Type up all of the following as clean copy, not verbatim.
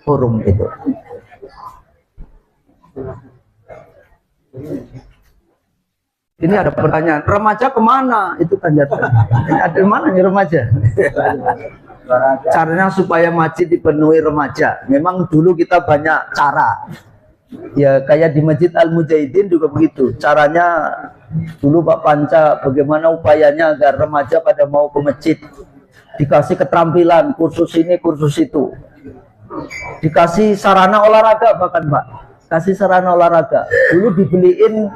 forum itu. Ini ada pertanyaan, remaja kemana? Itu kan jatuh. Ada di mana nih remaja? Caranya supaya masjid dipenuhi remaja. Memang dulu kita banyak cara. Ya kayak di Masjid Al-Mujahidin juga begitu. Caranya dulu Pak Panca bagaimana upayanya agar remaja pada mau ke masjid. Dikasih keterampilan, kursus ini, kursus itu. Dikasih sarana olahraga bahkan Pak. Kasih sarana olahraga. Dulu dibeliin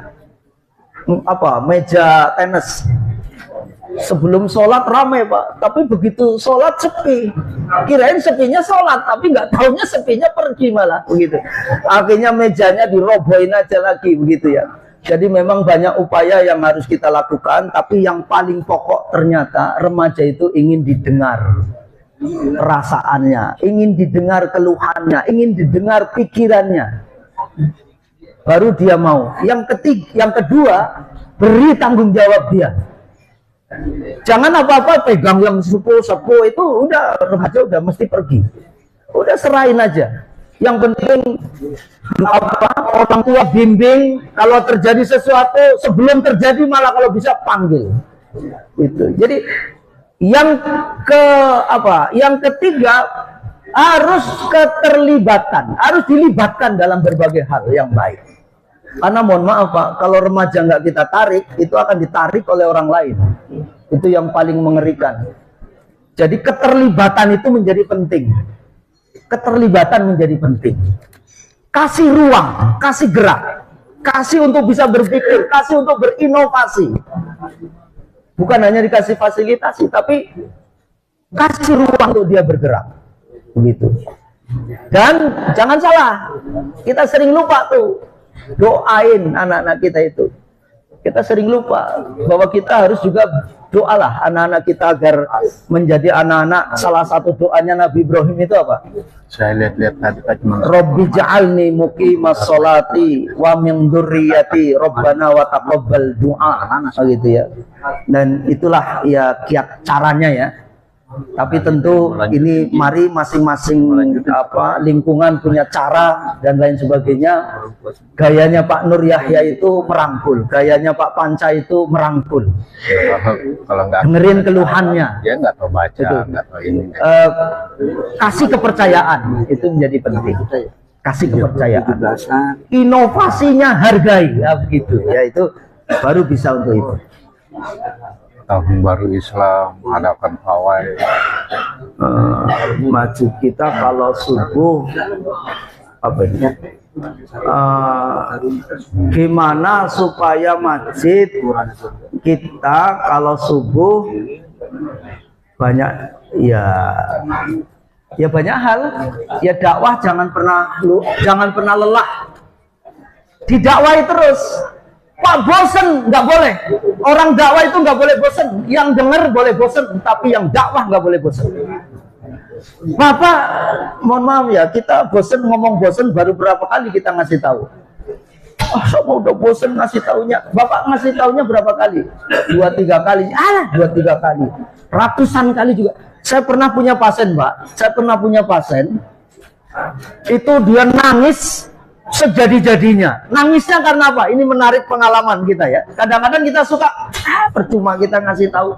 meja tenis. Sebelum sholat ramai Pak, tapi begitu sholat sepi. Kirain sepinya sholat, tapi nggak tahunya sepinya pergi malah begitu. Akhirnya mejanya dirobohin aja lagi begitu ya. Jadi memang banyak upaya yang harus kita lakukan, tapi yang paling pokok ternyata remaja itu ingin didengar perasaannya, ingin didengar keluhannya, ingin didengar pikirannya. Baru dia mau. Yang kedua, beri tanggung jawab dia. Jangan apa-apa pegang yang sepuh-sepuh itu udah remaja udah mesti pergi. Udah serahin aja. Yang penting orang tua bimbing, kalau terjadi sesuatu sebelum terjadi malah kalau bisa panggil. Itu. Jadi yang ketiga harus keterlibatan, harus dilibatkan dalam berbagai hal yang baik. Karena mohon maaf Pak, kalau remaja nggak kita tarik, itu akan ditarik oleh orang lain. Itu yang paling mengerikan. Jadi keterlibatan itu menjadi penting. Keterlibatan menjadi penting. Kasih ruang, kasih gerak, kasih untuk bisa berpikir, kasih untuk berinovasi. Bukan hanya dikasih fasilitasi, tapi kasih ruang untuk dia bergerak. Begitu. Dan jangan salah, kita sering lupa tuh doain anak-anak kita itu. Kita sering lupa bahwa kita harus juga doalah anak-anak kita agar menjadi anak-anak. Salah satu doanya Nabi Ibrahim itu apa? Saya lihat-lihat tadi Rabbi ja'alni muqimas sholati wa min dzurriyyati Rabbana wa taqabbal du'a. Gitu ya. Dan itulah ya kiat caranya ya. Tapi tentu ini mari masing-masing lingkungan punya cara dan lain sebagainya. Gayanya Pak Nur Yahya itu merangkul, gayanya Pak Panca itu merangkul. Kalau nggak dengerin keluhannya, dia nggak tahu baca, nggak tahu ini. Kasih kepercayaan itu menjadi penting. Kasih kepercayaan. Inovasinya hargai, ya begitu. Ya itu baru bisa untuk itu. Tahun baru Islam mengadakan pawai. Masjid kita kalau subuh gimana supaya masjid kita kalau subuh banyak ya banyak hal ya. Dakwah jangan pernah lelah, didakwai terus. Pak bosen nggak boleh. Orang dakwah itu nggak boleh bosen. Yang dengar boleh bosen, tapi yang dakwah nggak boleh bosen. Bapak, mohon maaf ya, kita bosen ngomong bosen baru berapa kali kita ngasih tahu. Sama udah bosen ngasih taunya. Bapak ngasih taunya berapa kali? 2-3 kali. 2-3 kali. Ratusan kali juga. Saya pernah punya pasien, Pak. Itu dia nangis sejadi-jadinya. Nangisnya karena apa? Ini menarik pengalaman kita ya. Kadang-kadang kita suka percuma kita ngasih tahu.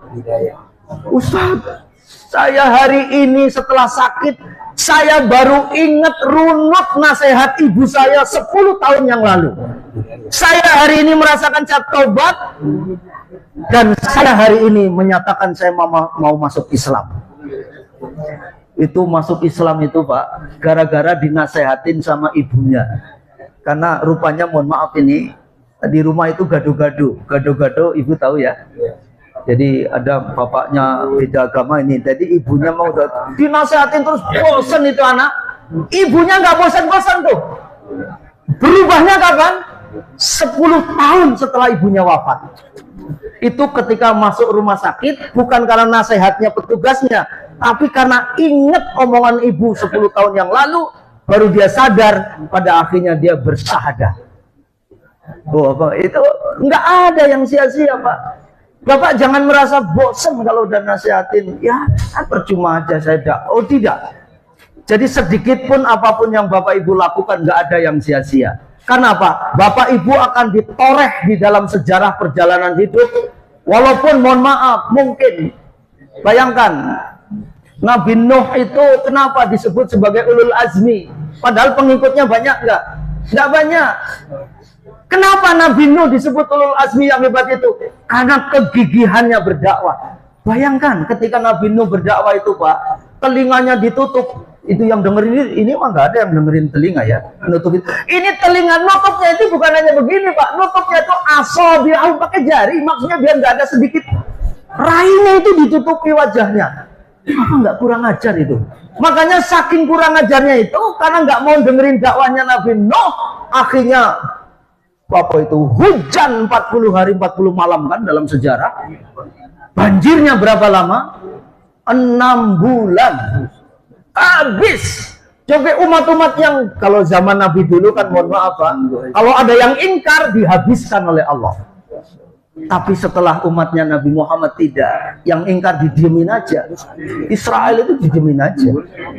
Ustaz, saya hari ini setelah sakit, saya baru ingat runut nasihat ibu saya 10 tahun yang lalu. Saya hari ini merasakan cat taubat, dan saya hari ini menyatakan saya mau masuk Islam. Itu masuk Islam itu Pak, gara-gara dinasehatin sama ibunya. Karena rupanya mohon maaf ini di rumah itu gado-gado ibu tahu ya. Jadi ada bapaknya beda agama ini, jadi ibunya mau dinasehatin terus bosan itu anak. Ibunya nggak bosan-bosan tuh. Berubahnya kapan? 10 tahun setelah ibunya wafat. Itu ketika masuk rumah sakit bukan karena nasihatnya petugasnya, tapi karena ingat omongan ibu 10 tahun yang lalu, baru dia sadar, pada akhirnya dia bersyahadah. Itu nggak ada yang sia-sia Pak. Bapak jangan merasa bosan kalau udah nasihatin, ya percuma aja saya tidak. Oh tidak. Jadi sedikit pun apapun yang Bapak Ibu lakukan nggak ada yang sia-sia. Karena apa? Bapak Ibu akan ditoreh di dalam sejarah perjalanan hidup. Walaupun mohon maaf, mungkin bayangkan Nabi Nuh itu kenapa disebut sebagai ulul azmi? Padahal pengikutnya banyak nggak? Nggak banyak. Kenapa Nabi Nuh disebut ulul azmi yang hebat itu? Karena kegigihannya berdakwah. Bayangkan ketika Nabi Nuh berdakwah itu Pak, telinganya ditutup. Itu yang dengerin ini mah nggak ada yang dengerin telinga ya, nutup itu. Ini telinga nutupnya itu bukan hanya begini Pak, nutupnya itu asabi'ahu pakai jari, maksudnya biar nggak ada sedikit rainya itu ditutupi wajahnya. Apa nggak kurang ajar itu? Makanya saking kurang ajarnya itu karena nggak mau dengerin dakwahnya Nabi Nuh, akhirnya apa itu hujan 40 hari 40 malam kan dalam sejarah. Banjirnya berapa lama? 6 bulan. Habis. Coba umat-umat yang kalau zaman Nabi dulu kan mohon maaf Pak, kalau ada yang ingkar dihabiskan oleh Allah. Tapi setelah umatnya Nabi Muhammad tidak, yang ingkar didiemin aja. Israel itu didiemin aja.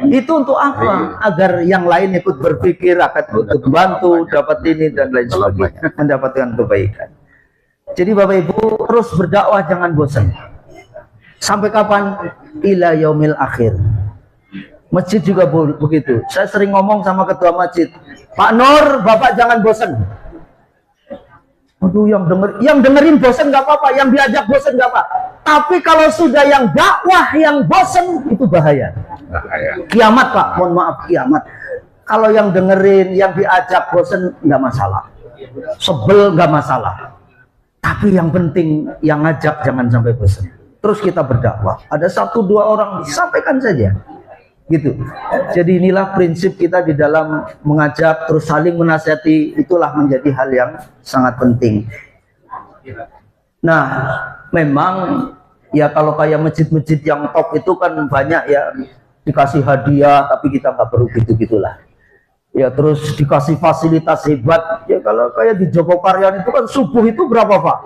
Itu untuk apa? Agar yang lain ikut berpikir, akan ikut bantu, dapat ini dan lain sebagainya, mendapatkan kebaikan. Jadi Bapak Ibu terus berdakwah, jangan bosan. Sampai kapan? Ila yaumil akhir. Masjid juga begitu. Saya sering ngomong sama ketua masjid, Pak Nur, Bapak jangan bosan. Aduh, yang dengerin bosan nggak apa-apa, yang diajak bosan nggak apa. Tapi kalau sudah yang dakwah yang bosan itu bahaya. Kiamat Pak, mohon maaf kiamat. Kalau yang dengerin, yang diajak bosan nggak masalah, sebel nggak masalah. Tapi yang penting yang ngajak jangan sampai bosan. Terus kita berdakwah. Ada 1-2 orang disampaikan saja. Gitu. Jadi inilah prinsip kita di dalam mengajak, terus saling menasihati, itulah menjadi hal yang sangat penting. Nah, memang ya kalau kayak masjid-masjid yang top itu kan banyak ya dikasih hadiah, tapi kita nggak perlu gitu-gitulah. Ya terus dikasih fasilitas hebat. Ya kalau kayak di Jogokaryan itu kan subuh itu berapa Pak?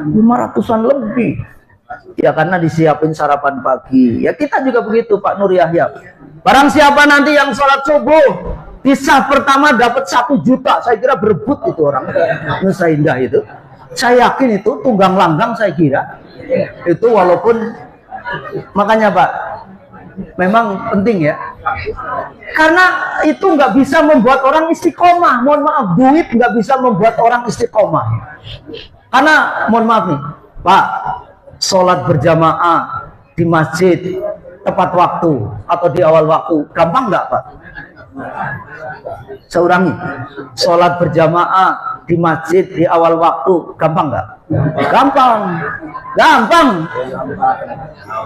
500-an lebih. Ya karena disiapin sarapan pagi. Ya kita juga begitu Pak Nur Yahya. Barang siapa nanti yang sholat subuh di saf pertama dapat 1 juta, saya kira berebut itu orang Nusa Indah itu. Saya yakin itu tunggang langgang, saya kira itu. Walaupun makanya Pak, memang penting ya, karena itu nggak bisa membuat orang istiqomah. Mohon maaf, duit nggak bisa membuat orang istiqomah. Karena mohon maaf nih Pak, sholat berjamaah di masjid tepat waktu atau di awal waktu gampang nggak Pak? Saya ulangi, sholat berjamaah di masjid di awal waktu gampang nggak? Gampang, gampang.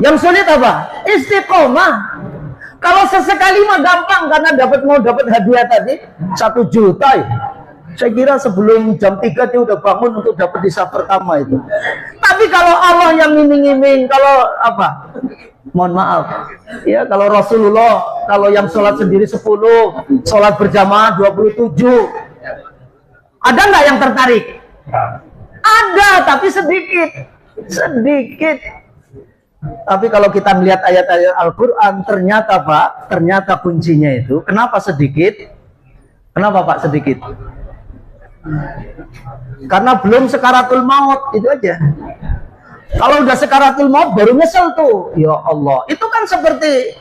Yang sulit apa? Istiqomah. Kalau sesekali mah gampang karena mau dapat hadiah tadi 1 juta ya. Saya kira sebelum jam 3 dia udah bangun untuk dapat di saf pertama itu. Tapi kalau Allah yang ngiming-ngiming, kalau apa? Mohon maaf. Ya kalau Rasulullah, kalau yang sholat sendiri 10, sholat berjamaah 27. Ada nggak yang tertarik? Ada, tapi sedikit. Sedikit. Tapi kalau kita melihat ayat-ayat Al-Quran, ternyata Pak, ternyata kuncinya itu, kenapa sedikit? Kenapa Pak sedikit? Karena belum sekaratul maut, itu aja. Kalau udah sekaratul maut baru nyesel tuh. Ya Allah, itu kan seperti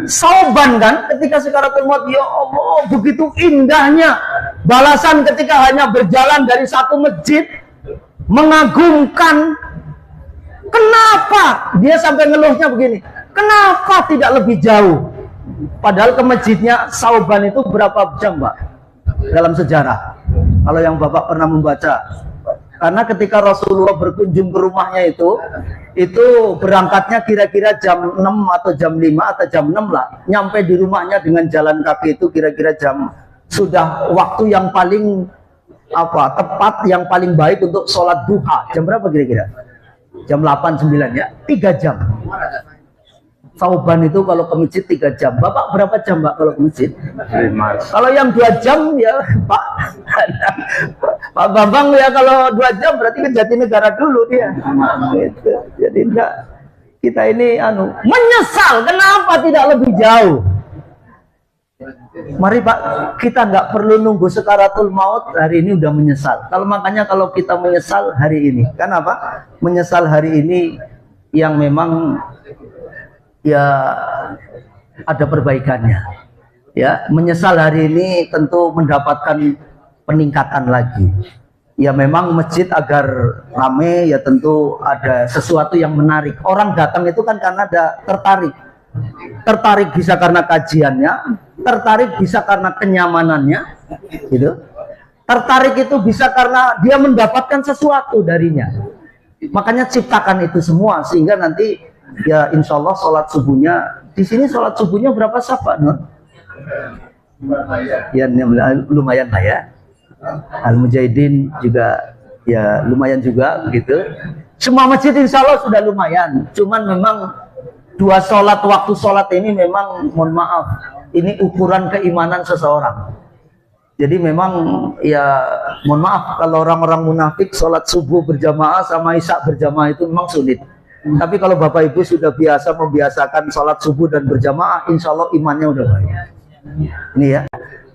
Sauban kan, ketika sekaratul maut, ya Allah, begitu indahnya balasan ketika hanya berjalan dari satu masjid, mengagumkan. Kenapa dia sampai ngeluhnya begini? Kenapa tidak lebih jauh? Padahal ke masjidnya Sauban itu berapa jam Pak? Dalam sejarah, kalau yang Bapak pernah membaca, karena ketika Rasulullah berkunjung ke rumahnya itu berangkatnya kira-kira jam 6 atau jam 5 atau jam 6 lah, nyampe di rumahnya dengan jalan kaki itu kira-kira jam, sudah waktu yang paling apa tepat, yang paling baik untuk sholat duha. Jam berapa kira-kira? Jam 8, 9 ya, 3 jam. Sauban itu kalau ke masjid 3 jam. Bapak berapa jam Pak kalau ke masjid? 5. Kalau yang 2 jam ya Pak Pak Bambang ya, kalau 2 jam berarti ke Jatinegara dulu dia. Gitu. Jadi enggak. Kita ini menyesal. Kenapa tidak lebih jauh? Mari Pak, kita nggak perlu nunggu sekaratul maut, hari ini udah menyesal. Makanya kalau kita menyesal hari ini, kenapa? Menyesal hari ini yang memang ya ada perbaikannya. Ya, menyesal hari ini tentu mendapatkan peningkatan lagi. Ya memang masjid agar rame ya tentu ada sesuatu yang menarik. Orang datang itu kan karena ada tertarik. Tertarik bisa karena kajiannya, tertarik bisa karena kenyamanannya, gitu. Tertarik itu bisa karena dia mendapatkan sesuatu darinya. Makanya ciptakan itu semua sehingga nanti ya insya Allah sholat subuhnya di sini sholat subuhnya berapa sapa, Nur? Ya lumayan lah ya. Al-Mujahidin juga ya lumayan juga begitu. Semua masjid insya Allah sudah lumayan. Cuman memang dua sholat, waktu sholat ini memang mohon maaf, ini ukuran keimanan seseorang. Jadi memang ya mohon maaf kalau orang-orang munafik sholat subuh berjamaah sama isya berjamaah itu memang sulit. Tapi kalau Bapak Ibu sudah biasa membiasakan sholat subuh dan berjamaah, insya Allah imannya udah baik. Ini ya,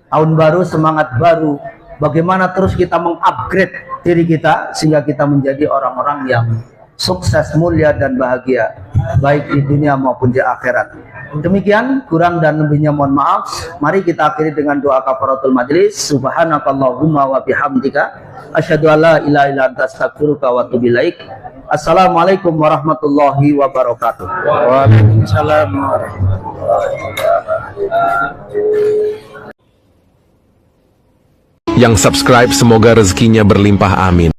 tahun baru, semangat baru. Bagaimana terus kita mengupgrade diri kita sehingga kita menjadi orang-orang yang sukses, mulia dan bahagia baik di dunia maupun di akhirat. Demikian, kurang dan lebihnya mohon maaf. Mari kita akhiri dengan doa kafaratul majlis. Subhanakallahumma wa bihamdika asyhadu an la ilaha illa anta astaghfiruka wa atubu ilaik. Assalamualaikum warahmatullahi wabarakatuh. Waalaikumsalam warahmatullahi wabarakatuh. Yang subscribe semoga rezekinya berlimpah amin.